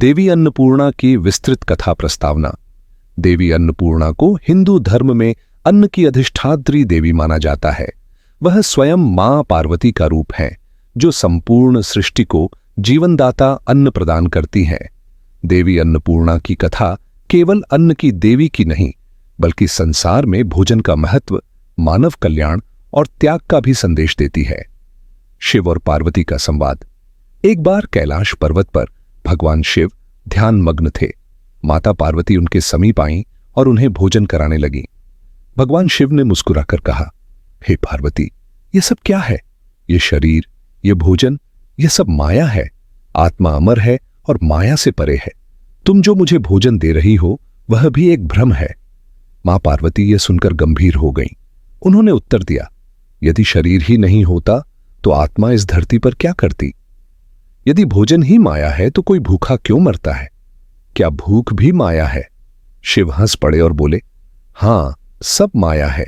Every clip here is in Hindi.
देवी अन्नपूर्णा की विस्तृत कथा प्रस्तावना। देवी अन्नपूर्णा को हिंदू धर्म में अन्न की अधिष्ठात्री देवी माना जाता है। वह स्वयं मां पार्वती का रूप है, जो संपूर्ण सृष्टि को जीवनदाता अन्न प्रदान करती हैं। देवी अन्नपूर्णा की कथा केवल अन्न की देवी की नहीं, बल्कि संसार में भोजन का महत्व, मानव कल्याण और त्याग का भी संदेश देती है। शिव और पार्वती का संवाद। एक बार कैलाश पर्वत पर भगवान शिव ध्यान मग्न थे। माता पार्वती उनके समीप आईं और उन्हें भोजन कराने लगी। भगवान शिव ने मुस्कुराकर कहा, हे पार्वती, ये सब क्या है? ये शरीर, ये भोजन, ये सब माया है। आत्मा अमर है और माया से परे है। तुम जो मुझे भोजन दे रही हो, वह भी एक भ्रम है। मां पार्वती ये सुनकर गंभीर हो गईं। उन्होंने उत्तर दिया, यदि शरीर ही नहीं होता तो आत्मा इस धरती पर क्या करती? यदि भोजन ही माया है तो कोई भूखा क्यों मरता है? क्या भूख भी माया है? शिव हंस पड़े और बोले, हां, सब माया है।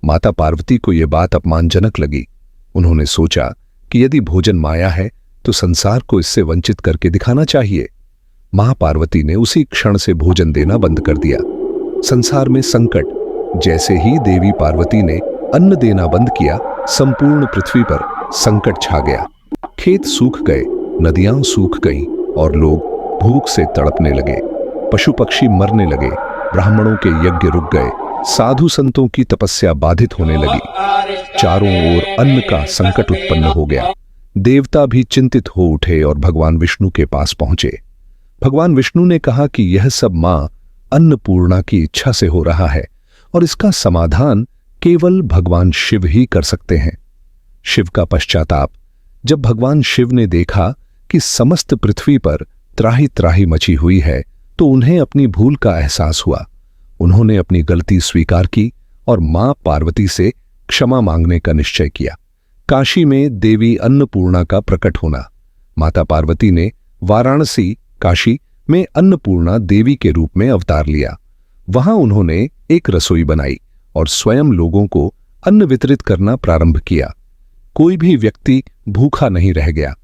माता पार्वती को यह बात अपमानजनक लगी। उन्होंने सोचा कि यदि भोजन माया है तो संसार को इससे वंचित करके दिखाना चाहिए। मां पार्वती ने उसी क्षण से भोजन देना बंद कर दिया। संसार में संकट। जैसे ही देवी पार्वती ने अन्न देना बंद किया, संपूर्ण पृथ्वी पर संकट छा गया। खेत सूख गए, नदियां सूख गईं और लोग भूख से तड़पने लगे। पशु पक्षी मरने लगे, ब्राह्मणों के यज्ञ रुक गए, साधु संतों की तपस्या बाधित होने लगी। चारों ओर अन्न का संकट उत्पन्न हो गया। देवता भी चिंतित हो उठे और भगवान विष्णु के पास पहुंचे। भगवान विष्णु ने कहा कि यह सब मां अन्नपूर्णा की इच्छा से हो रहा है और इसका समाधान केवल भगवान शिव ही कर सकते हैं। शिव का पश्चाताप। जब भगवान शिव ने देखा कि समस्त पृथ्वी पर त्राही त्राही मची हुई है, तो उन्हें अपनी भूल का एहसास हुआ। उन्होंने अपनी गलती स्वीकार की और मां पार्वती से क्षमा मांगने का निश्चय किया। काशी में देवी अन्नपूर्णा का प्रकट होना। माता पार्वती ने वाराणसी, काशी में अन्नपूर्णा देवी के रूप में अवतार लिया। वहां उन्होंने एक रसोई बनाई और स्वयं लोगों को अन्न वितरित करना प्रारंभ किया। कोई भी व्यक्ति भूखा नहीं रह गया।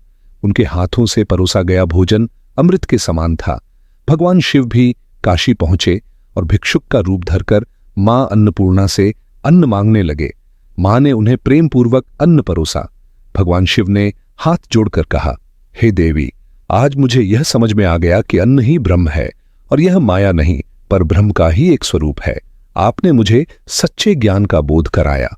उनके हाथों से परोसा गया भोजन अमृत के समान था। भगवान शिव भी काशी पहुंचे और भिक्षुक का रूप धरकर मां अन्नपूर्णा से अन्न मांगने लगे। मां ने उन्हें प्रेम पूर्वक अन्न परोसा। भगवान शिव ने हाथ जोड़कर कहा, हे देवी, आज मुझे यह समझ में आ गया कि अन्न ही ब्रह्म है और यह माया नहीं, पर ब्रह्म का ही एक स्वरूप है। आपने मुझे सच्चे ज्ञान का बोध कराया।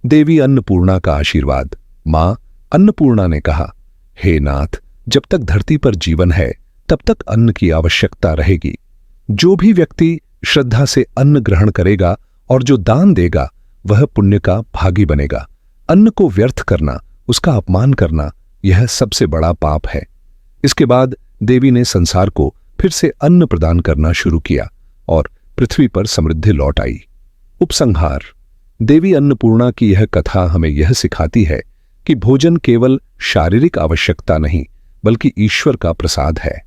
देवी अन्नपूर्णा का आशीर्वाद। मां अन्नपूर्णा ने कहा, हे नाथ, जब तक धरती पर जीवन है तब तक अन्न की आवश्यकता रहेगी। जो भी व्यक्ति श्रद्धा से अन्न ग्रहण करेगा और जो दान देगा, वह पुण्य का भागी बनेगा। अन्न को व्यर्थ करना, उसका अपमान करना, यह सबसे बड़ा पाप है। इसके बाद देवी ने संसार को फिर से अन्न प्रदान करना शुरू किया और पृथ्वी पर समृद्धि लौट आई। उपसंहार। देवी अन्नपूर्णा की यह कथा हमें यह सिखाती है कि भोजन केवल शारीरिक आवश्यकता नहीं, बल्कि ईश्वर का प्रसाद है।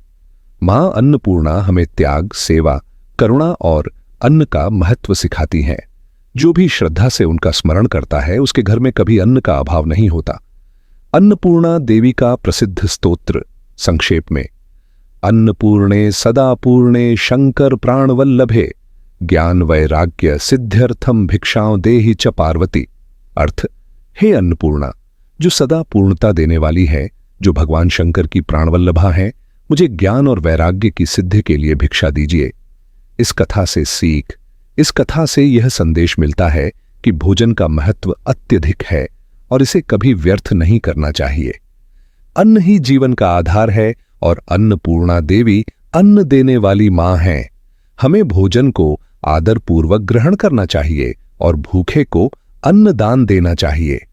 मां अन्नपूर्णा हमें त्याग, सेवा, करुणा और अन्न का महत्व सिखाती हैं। जो भी श्रद्धा से उनका स्मरण करता है, उसके घर में कभी अन्न का अभाव नहीं होता। अन्नपूर्णा देवी का प्रसिद्ध स्तोत्र। संक्षेप में, अन्नपूर्णे सदा पूर्णे शंकर प्राणवल्लभे ज्ञान वैराग्य सिद्ध्यर्थम भिक्षाओं देहि च पार्वती। अर्थ, हे अन्नपूर्णा, जो सदा पूर्णता देने वाली है, जो भगवान शंकर की प्राणवल्लभा है, मुझे ज्ञान और वैराग्य की सिद्धि के लिए भिक्षा दीजिए। इस कथा से सीख। इस कथा से यह संदेश मिलता है कि भोजन का महत्व अत्यधिक है और इसे कभी व्यर्थ नहीं करना चाहिए। अन्न ही जीवन का आधार है और अन्नपूर्णा देवी अन्न देने वाली मां हैं। हमें भोजन को आदरपूर्वक ग्रहण करना चाहिए और भूखे को अन्न दान देना चाहिए।